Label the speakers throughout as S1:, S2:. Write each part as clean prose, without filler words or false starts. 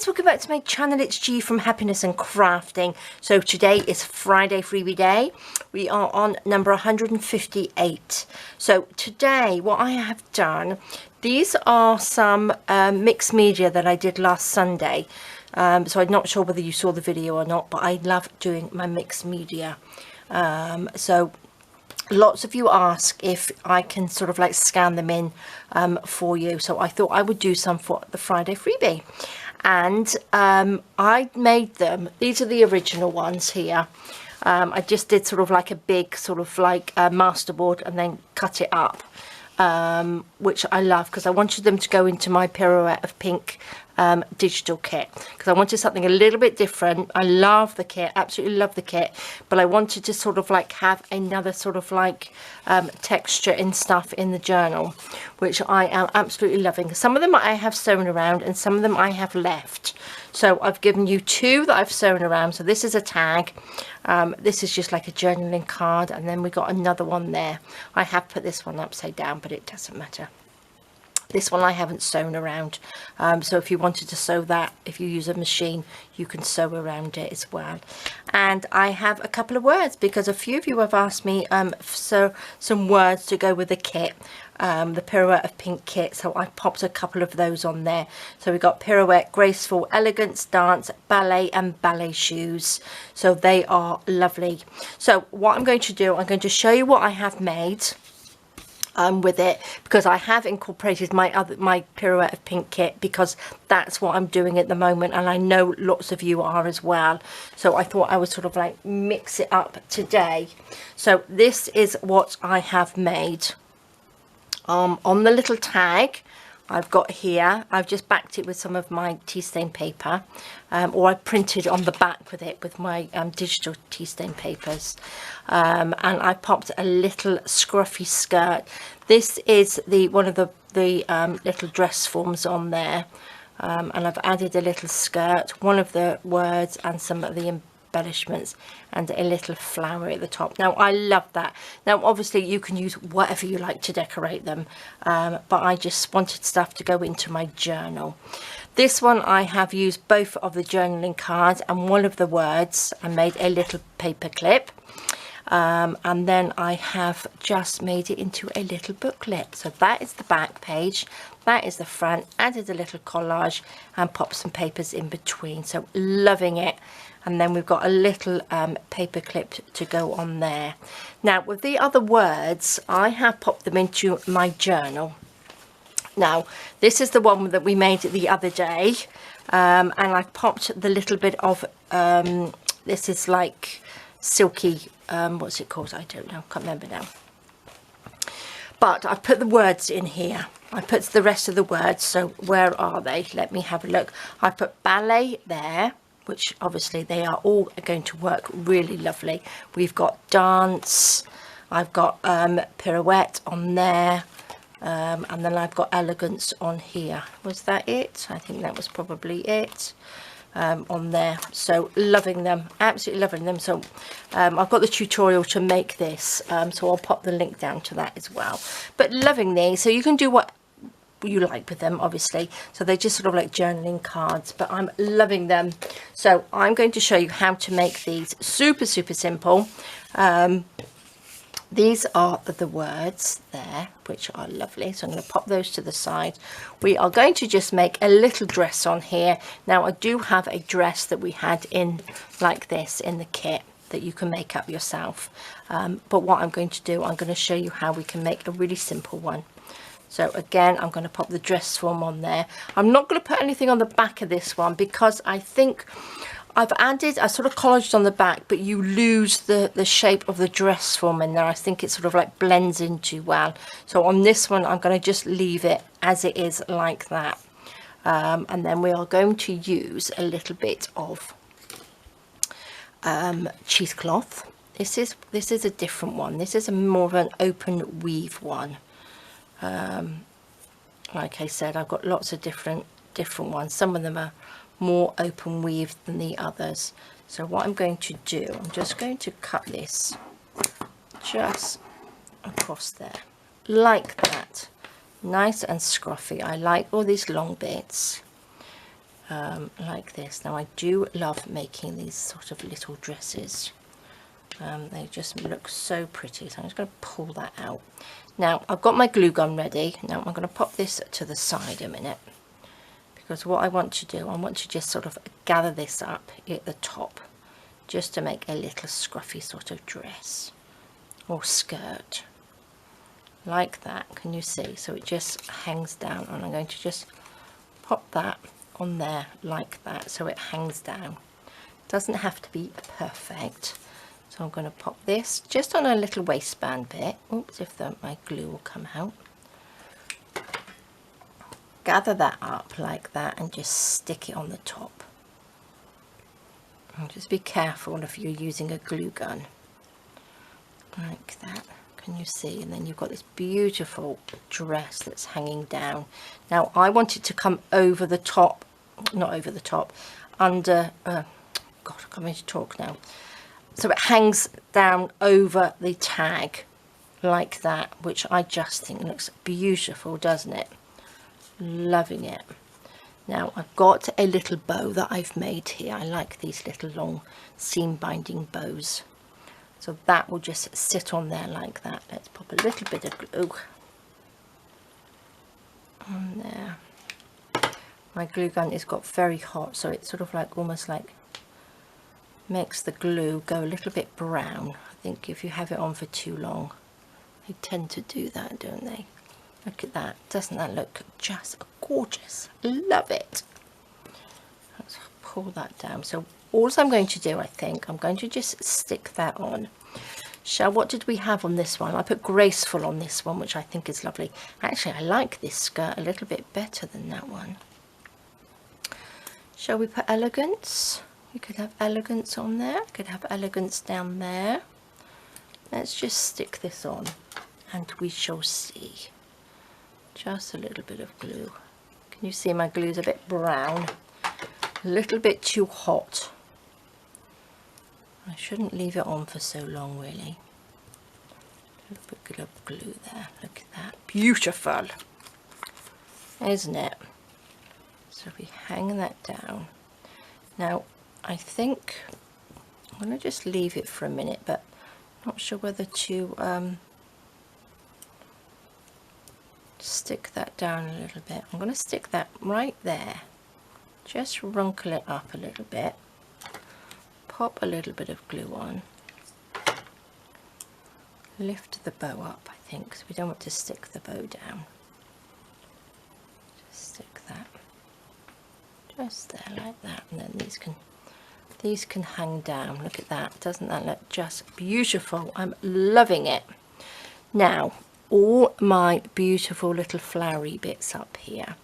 S1: guys, welcome back to my channel. It's G from Happiness and Crafting. So today is Friday Freebie Day. We are on number 158. So today what I have done, these are some mixed media that I did last Sunday. So I'm not sure whether you saw the video or not, but I love doing my mixed media. So lots of you ask if I can sort of like scan them in for you, so I thought I would do some for the Friday freebie. And I made them. These are the original ones here. I just did sort of like a big sort of like masterboard and then cut it up, which I love because I wanted them to go into my Pirouette of Pink digital kit, because I wanted something a little bit different. I love the kit, absolutely love the kit, but I wanted to sort of like have another sort of like texture and stuff in the journal, which I am absolutely loving. Some of them I have sewn around and some of them I have left. So I've given you two that I've sewn around. So this is a tag, this is just like a journaling card, and then we got another one there. I have put this one upside down, but it doesn't matter. This one I haven't sewn around, so if you wanted to sew that, if you use a machine, you can sew around it as well. And I have a couple of words, because a few of you have asked me so some words to go with the kit, the Pirouette of Pink kit, so I popped a couple of those on there. So we got pirouette, graceful, elegance, dance, ballet and ballet shoes. So they are lovely. So what I'm going to do, I'm going to show you what I have made with it, because I have incorporated my Pirouette of Pink kit, because that's what I'm doing at the moment, and I know lots of you are as well. So I thought I would sort of like mix it up today. So this is what I have made. On the little tag I've got here, I've just backed it with some of my tea stain paper, or I printed on the back with it with my digital tea stain papers, and I popped a little scruffy skirt. This is one of the little dress forms on there, and I've added a little skirt, one of the words and some of the embellishments, and a little flower at the top. Now I love that. Now obviously you can use whatever you like to decorate them, but I just wanted stuff to go into my journal. This one I have used both of the journaling cards and one of the words. I made a little paper clip, and then I have just made it into a little booklet. So that is the back page, that is the front, added a little collage and popped some papers in between. So loving it. And then we've got a little paper clip to go on there. Now with the other words, I have popped them into my journal. Now this is the one that we made the other day, and I've popped the little bit of this is like silky, what's it called, I don't know, can't remember now, but I've put the words in here. I put the rest of the words. So where are they? Let me have a look. I put ballet there, which obviously they are all going to work really lovely. We've got dance, I've got pirouette on there, and then I've got elegance on here. Was that it? I think that was probably it, on there. So loving them, absolutely loving them. So I've got the tutorial to make this, so I'll pop the link down to that as well. But loving these. So you can do what you like with them, obviously. So they're just sort of like journaling cards, but I'm loving them. So I'm going to show you how to make these. Super simple. These are the words there, which are lovely. So I'm going to pop those to the side. We are going to just make a little dress on here. Now I do have a dress that we had in like this in the kit that you can make up yourself, but what I'm going to do, I'm going to show you how we can make a really simple one. So again, I'm going to pop the dress form on there. I'm not going to put anything on the back of this one, because I think I sort of collaged on the back, but you lose the shape of the dress form in there. I think it sort of like blends in too well. So on this one, I'm going to just leave it as it is like that. And then we are going to use a little bit of cheesecloth. This is a different one. This is more of an open weave one. Like I said, I've got lots of different ones. Some of them are more open weave than the others. So what I'm going to do, I'm just going to cut this just across there like that, nice and scruffy. I like all these long bits. like this. Now I do love making these sort of little dresses. They just look so pretty, so I'm just going to pull that out. Now I've got my glue gun ready. Now I'm going to pop this to the side a minute, because what I want to do, I want to just sort of gather this up at the top, just to make a little scruffy sort of dress or skirt, like that. Can you see? So it just hangs down, and I'm going to just pop that on there like that, so it hangs down. Doesn't have to be perfect. So I'm going to pop this just on a little waistband bit. Oops, if my glue will come out. Gather that up like that and just stick it on the top. And just be careful if you're using a glue gun. Like that. Can you see? And then you've got this beautiful dress that's hanging down. Now I want it to come over the top, not over the top, under, God, I can't even talk now. So it hangs down over the tag like that, which I just think looks beautiful, doesn't it? Loving it. Now I've got a little bow that I've made here. I like these little long seam binding bows. So that will just sit on there like that. Let's pop a little bit of glue on there. My glue gun has got very hot, so it's sort of like almost like makes the glue go a little bit brown. I think if you have it on for too long, they tend to do that, don't they? Look at that. Doesn't that look just gorgeous? Love it. Let's pull that down. So all I'm going to do, I think, I'm going to just stick that on. What did we have on this one? I put graceful on this one, which I think is lovely. Actually, I like this skirt a little bit better than that one. Shall we put elegance? You could have elegance on there. You could have elegance down there. Let's just stick this on and we shall see. Just a little bit of glue. Can you see my glue's a bit brown? A little bit too hot. I shouldn't leave it on for so long, really. A little bit of glue there. Look at that. Beautiful. Isn't it? So we hang that down. Now, I think I'm going to just leave it for a minute, but not sure whether to stick that down a little bit. I'm going to stick that right there. Just wrinkle it up a little bit. Pop a little bit of glue on. Lift the bow up, I think, because we don't want to stick the bow down. Just stick that just there like that, and then these can hang down. Look at that. Doesn't that look just beautiful? I'm loving it. Now, all my beautiful little flowery bits up here.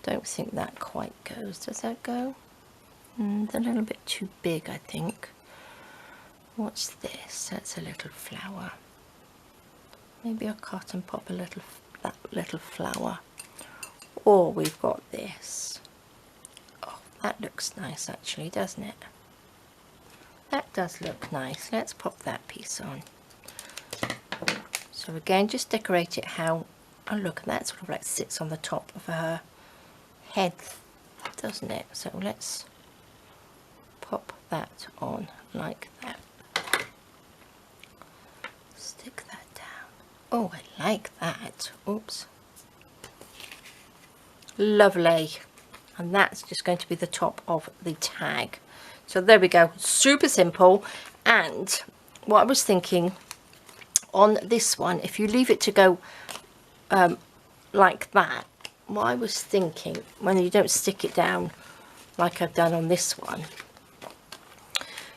S1: Don't think that quite goes. Does that go? It's a little bit too big, I think. What's this? That's a little flower. Maybe I'll cut and pop that little flower. Or we've got this. Oh, that looks nice actually, doesn't it? That does look nice. Let's pop that piece on. So again, just decorate it how, oh look, that sort of like sits on the top of her head, doesn't it? So let's pop that on like that. Stick that down. Oh, I like that. Oops. Lovely. And that's just going to be the top of the tag. So there we go. Super simple. And what I was thinking on this one, if you leave it to go like that, what I was thinking, when you don't stick it down like I've done on this one,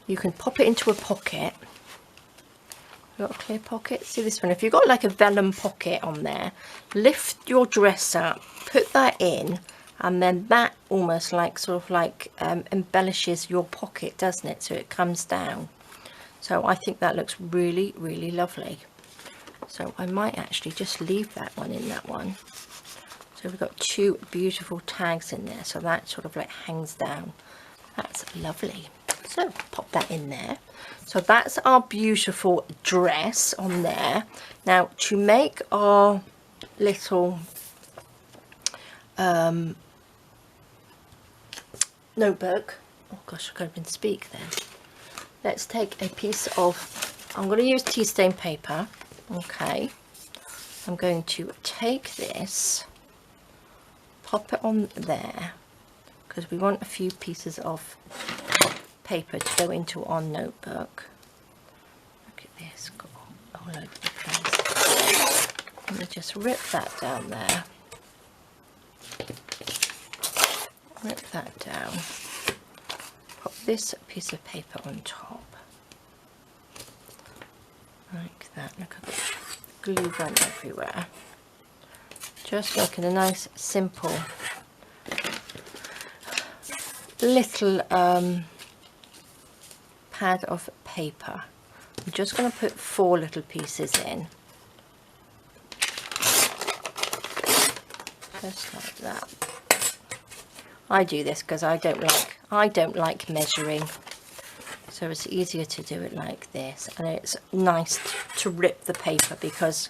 S1: you can pop it into a pocket. Got a clear pocket? See this one? If you've got like a vellum pocket on there, lift your dress up, put that in, and then that almost like sort of like embellishes your pocket, doesn't it? So it comes down. So I think that looks really, really lovely. So I might actually just leave that one in that one. So we've got two beautiful tags in there. So that sort of like hangs down. That's lovely. So pop that in there. So that's our beautiful dress on there. Now to make our little notebook. Oh gosh, I can't even speak then. Let's take a piece of, I'm going to use tea stain paper. Okay, I'm going to take this, pop it on there, because we want a few pieces of paper to go into our notebook. Look at this, got all over the place. I'm going to just rip that down there. Rip that down. Pop this piece of paper on top. Like that. Look, I've got glue gun everywhere. Just making a nice simple little pad of paper. I'm just going to put 4 little pieces in. Just like that. I do this because I don't like measuring, so it's easier to do it like this, and it's nice to rip the paper because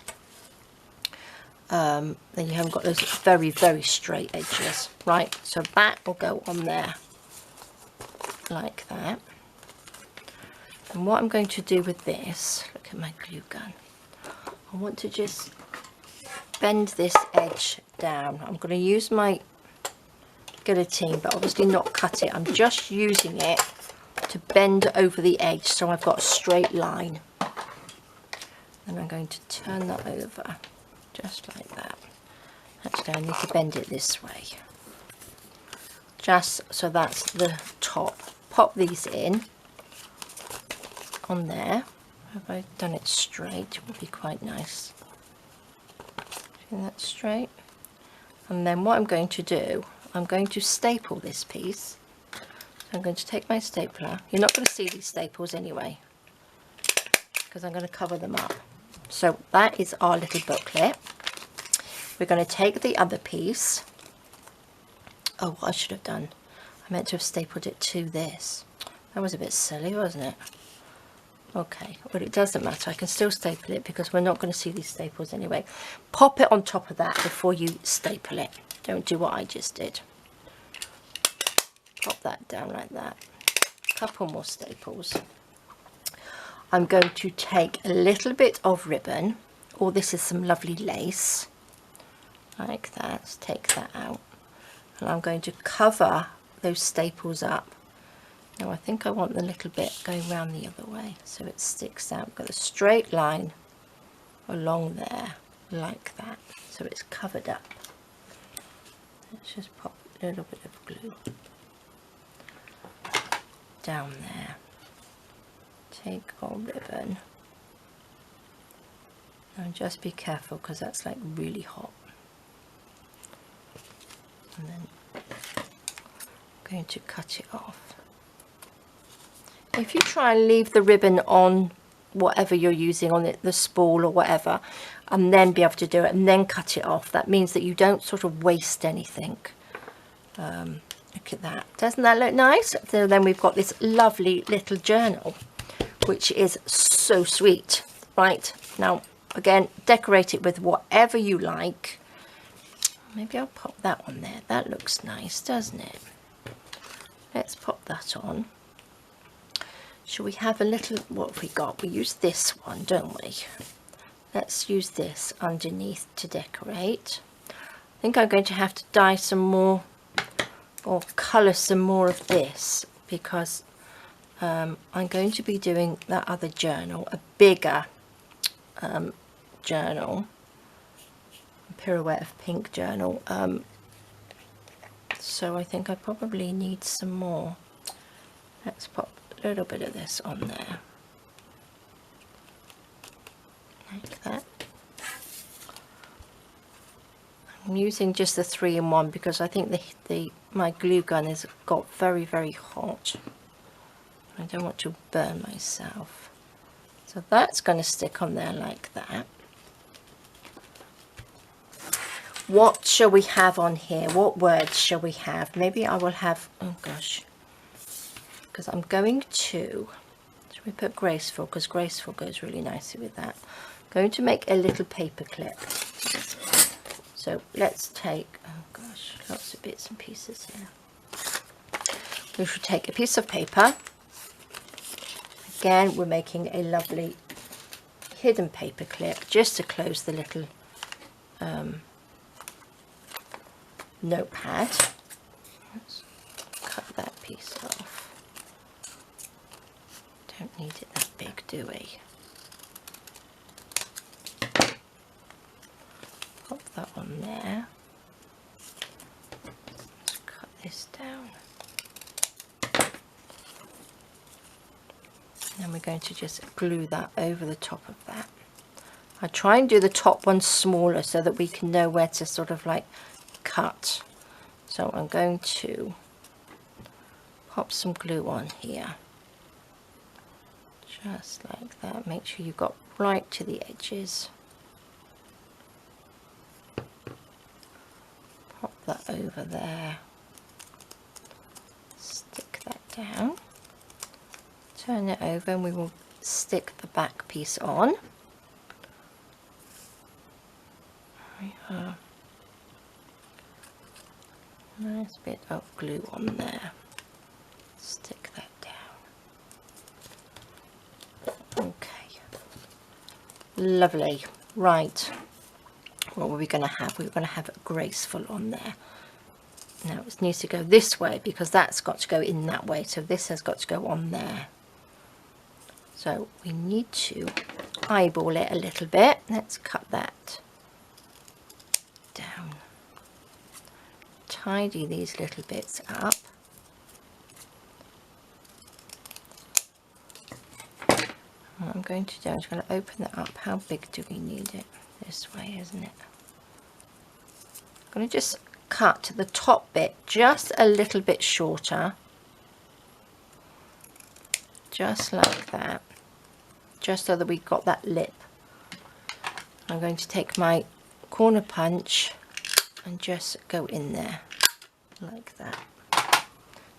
S1: then you haven't got those very, very straight edges. Right, so that will go on there like that. And what I'm going to do with this, look at my glue gun, I want to just bend this edge down. I'm going to use my guillotine, but obviously not cut it. I'm just using it to bend over the edge so I've got a straight line. And I'm going to turn that over just like that. Actually, I need to bend it this way, just so that's the top. Pop these in on there. Have I done it straight? It would be quite nice. See that straight? And then what I'm going to do, I'm going to staple this piece. So I'm going to take my stapler. You're not going to see these staples anyway, because I'm going to cover them up. So that is our little booklet. We're going to take the other piece. Oh, what I should have done, I meant to have stapled it to this. That was a bit silly, wasn't it? Okay, well, it doesn't matter. I can still staple it because we're not going to see these staples anyway. Pop it on top of that before you staple it. Don't do what I just did. Pop that down like that. A couple more staples. I'm going to take a little bit of ribbon, or this is some lovely lace, like that. Let's take that out. And I'm going to cover those staples up. Now I think I want the little bit going round the other way so it sticks out. Got a straight line along there like that, so it's covered up. Let's just pop a little bit of glue down there. Take our ribbon, and just be careful because that's like really hot. And then I'm going to cut it off. If you try and leave the ribbon on whatever you're using on it, the spool or whatever, and then be able to do it and then cut it off, that means that you don't sort of waste anything. Look at that. Doesn't that look nice? So then we've got this lovely little journal, which is so sweet. Right, now again, decorate it with whatever you like. Maybe I'll pop that on there. That looks nice, doesn't it? Let's pop that on. Shall we have a little, what have we got? We use this one, don't we? Let's use this underneath to decorate. I think I'm going to have to dye some more, or colour some more of this, because I'm going to be doing that other journal, a bigger journal, Pirouette of Pink journal. So I think I probably need some more. Let's pop a little bit of this on there, like that. I'm using just the 3-in-1 because I think my glue gun has got very, very hot. I don't want to burn myself. So that's going to stick on there like that. What shall we have on here? What words shall we have? Maybe I will have, oh gosh, because I'm going to, should we put graceful? Because graceful goes really nicely with that. I'm going to make a little paper clip. So let's take, oh gosh, lots of bits and pieces here. we should take a piece of paper. Again, we're making a lovely hidden paper clip just to close the little notepad. Let's cut that piece off. Don't need it that big, do we? Pop that on there. Let's cut this down. And we're going to just glue that over the top of that. I try and do the top one smaller so that we can know where to sort of like cut. So I'm going to pop some glue on here. Just like that. Make sure you've got right to the edges. Pop that over there. Stick that down. Turn it over and we will stick the back piece on. There we are. Nice bit of glue on there. Stick that down. Okay. Lovely. Right. What were we going to have? We were going to have graceful on there. Now it needs to go this way because that's got to go in that way. So this has got to go on there. So we need to eyeball it a little bit. Let's cut that down. Tidy these little bits up. What I'm going to do is going to open it up. How big do we need it? This way, isn't it? I'm going to just cut the top bit just a little bit shorter. Just like that. Just so that we've got that lip. I'm going to take my corner punch and just go in there like that,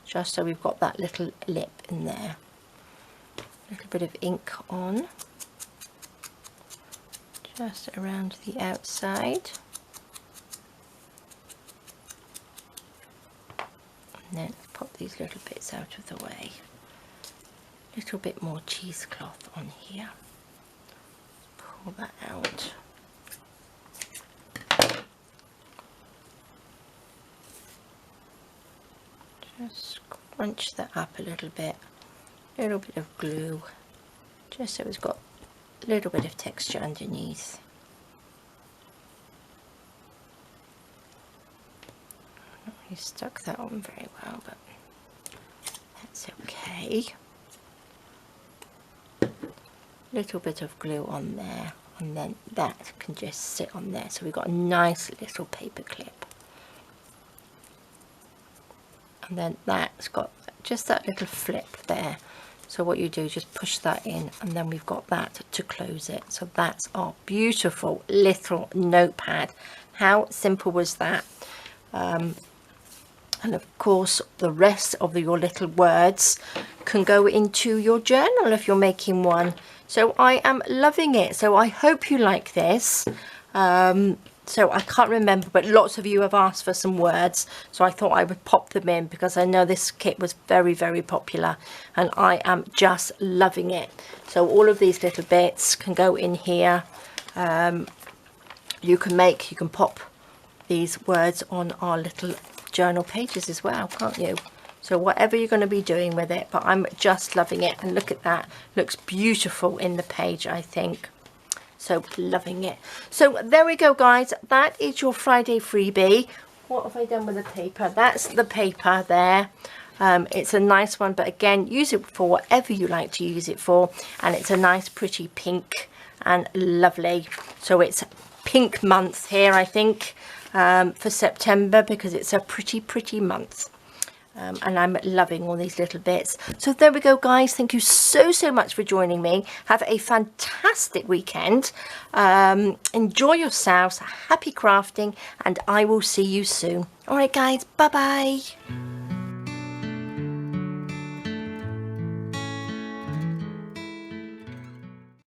S1: just so we've got that little lip in there. A little bit of ink on just around the outside, and then pop these little bits out of the way. A little bit more cheesecloth on here. Pull that out. Just scrunch that up a little bit of glue, just so it's got a little bit of texture underneath. Not really stuck that on very well, but that's okay. Little bit of glue on there, and then that can just sit on there, so we've got a nice little paper clip. And then that's got just that little flip there, so what you do is just push that in, and then we've got that to close it. So that's our beautiful little notepad. How simple was that? And of course the rest of your little words can go into your journal if you're making one. So I am loving it. So I hope you like this. So I can't remember, but lots of you have asked for some words, so I thought I would pop them in because I know this kit was very, very popular and I am just loving it. So all of these little bits can go in here. You can pop these words on our little journal pages as well, can't you? So whatever you're going to be doing with it, but I'm just loving it. And look at that, looks beautiful in the page, I think. So loving it. So there we go, guys. That is your Friday freebie. What have I done with the paper? That's the paper there. It's a nice one, but again, use it for whatever you like to use it for. And it's a nice pretty pink and lovely. So it's pink month here, I think, for September, because it's a pretty month. And I'm loving all these little bits. So there we go, guys. Thank you so much for joining me. Have a fantastic weekend. Enjoy yourselves. Happy crafting, and I will see you soon. All right, guys. Bye bye.